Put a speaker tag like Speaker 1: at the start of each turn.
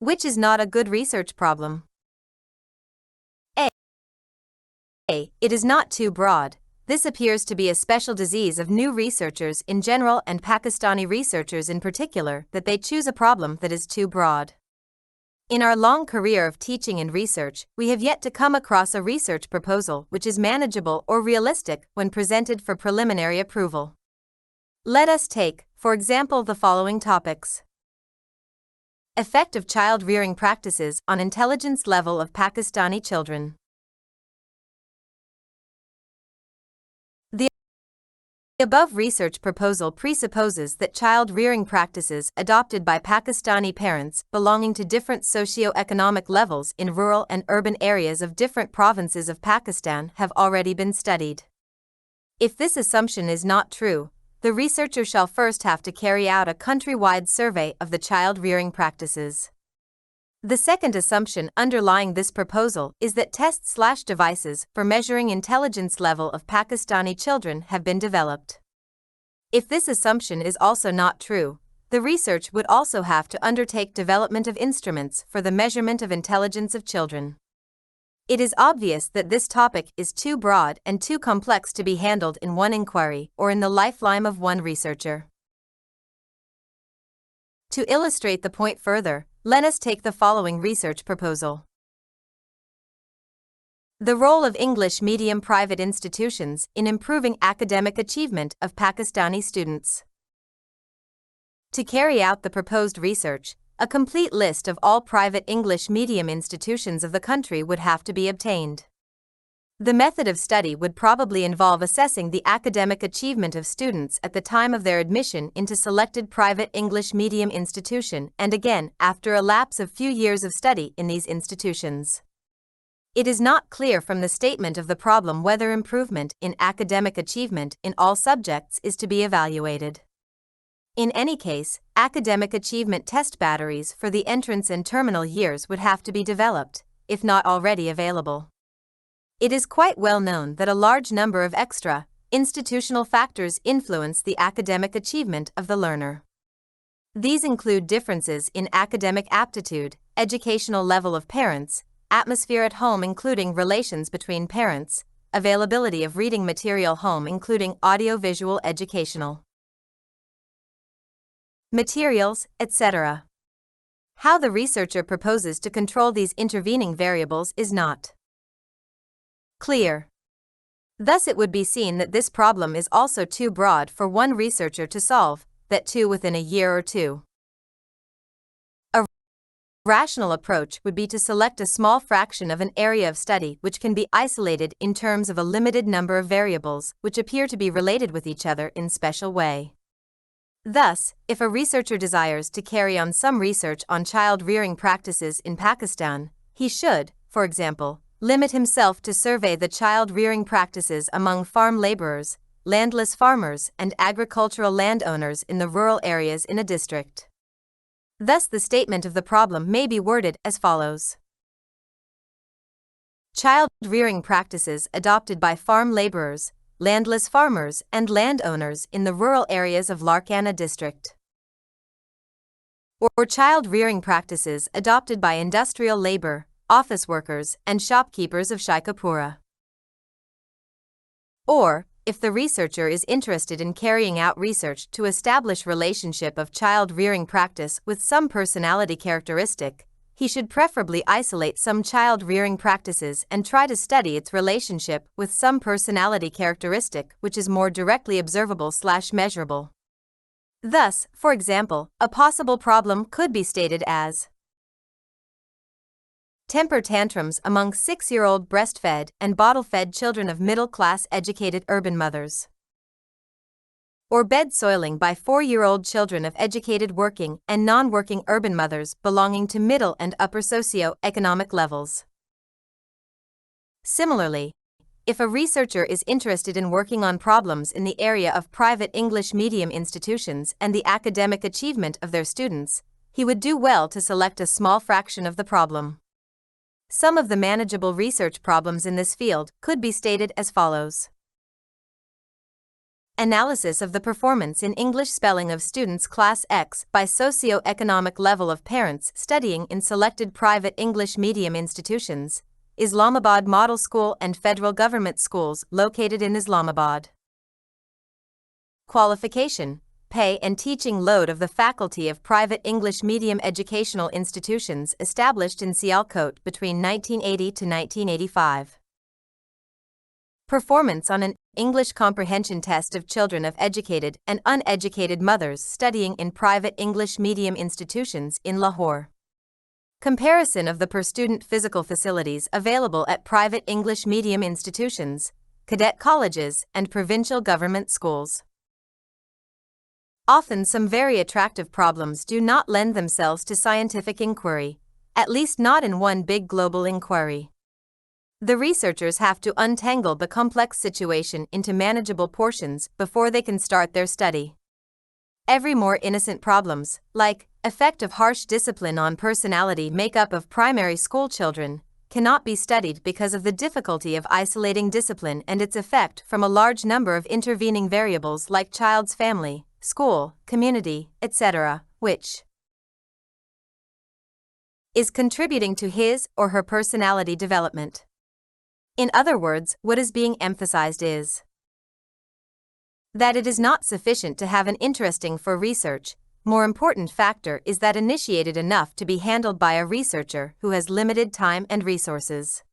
Speaker 1: Which is not a good research problem? A. It is not too broad. This appears to be a special disease of new researchers in general and Pakistani researchers in particular, that they choose a problem that is too broad. In our long career of teaching and research, we have yet to come across a research proposal which is manageable or realistic when presented for preliminary approval. Let us take, for example, the following topics. Effect of child-rearing practices on intelligence level of Pakistani children. The above research proposal presupposes that child-rearing practices adopted by Pakistani parents belonging to different socio-economic levels in rural and urban areas of different provinces of Pakistan have already been studied. If this assumption is not true, the researcher shall first have to carry out a countrywide survey of the child-rearing practices. The second assumption underlying this proposal is that tests/devices for measuring intelligence level of Pakistani children have been developed. If this assumption is also not true, the research would also have to undertake development of instruments for the measurement of intelligence of children. It is obvious that this topic is too broad and too complex to be handled in one inquiry or in the lifetime of one researcher. To illustrate the point further, let us take the following research proposal. The role of English medium private institutions in improving academic achievement of Pakistani students. To carry out the proposed research, a complete list of all private English medium institutions of the country would have to be obtained. The method of study would probably involve assessing the academic achievement of students at the time of their admission into selected private English medium institution and again after a lapse of few years of study in these institutions. It is not clear from the statement of the problem whether improvement in academic achievement in all subjects is to be evaluated. In any case, academic achievement test batteries for the entrance and terminal years would have to be developed, if not already available. It is quite well known that a large number of extra-institutional factors influence the academic achievement of the learner. These include differences in academic aptitude, educational level of parents, atmosphere at home including relations between parents, availability of reading material home including audio-visual educational materials, etc. How the researcher proposes to control these intervening variables is not clear. Thus it would be seen that this problem is also too broad for one researcher to solve, that too within a year or two. A rational approach would be to select a small fraction of an area of study which can be isolated in terms of a limited number of variables which appear to be related with each other in special way. Thus, if a researcher desires to carry on some research on child-rearing practices in Pakistan, he should, for example, limit himself to survey the child-rearing practices among farm laborers, landless farmers, and agricultural landowners in the rural areas in a district. Thus the statement of the problem may be worded as follows. Child-rearing practices adopted by farm laborers, landless farmers, and landowners in the rural areas of Larkana district. Or child-rearing practices adopted by industrial labor, office workers, and shopkeepers of Shaikapura. Or, if the researcher is interested in carrying out research to establish relationship of child-rearing practice with some personality characteristic, he should preferably isolate some child-rearing practices and try to study its relationship with some personality characteristic which is more directly observable/measurable. Thus, for example, a possible problem could be stated as temper tantrums among 6-year-old breastfed and bottle-fed children of middle-class educated urban mothers. Or bed soiling by 4-year-old children of educated working and non-working urban mothers belonging to middle and upper socio-economic levels. Similarly, if a researcher is interested in working on problems in the area of private English medium institutions and the academic achievement of their students, he would do well to select a small fraction of the problem. Some of the manageable research problems in this field could be stated as follows. Analysis of the performance in English spelling of students Class X by socio-economic level of parents studying in selected private English medium institutions, Islamabad Model School and federal government schools located in Islamabad. Qualification, pay and teaching load of the faculty of private English medium educational institutions established in Sialkot between 1980 to 1985. Performance on an English comprehension test of children of educated and uneducated mothers studying in private English medium institutions in Lahore. Comparison of the per-student physical facilities available at private English medium institutions, cadet colleges, and provincial government schools. Often some very attractive problems do not lend themselves to scientific inquiry, at least not in one big global inquiry. The researchers have to untangle the complex situation into manageable portions before they can start their study. Every more innocent problems, like effect of harsh discipline on personality makeup of primary school children, cannot be studied because of the difficulty of isolating discipline and its effect from a large number of intervening variables like child's family, school, community, etc., which is contributing to his or her personality development. In other words, what is being emphasized is that it is not sufficient to have an interesting for research. More important factor is that initiated enough to be handled by a researcher who has limited time and resources.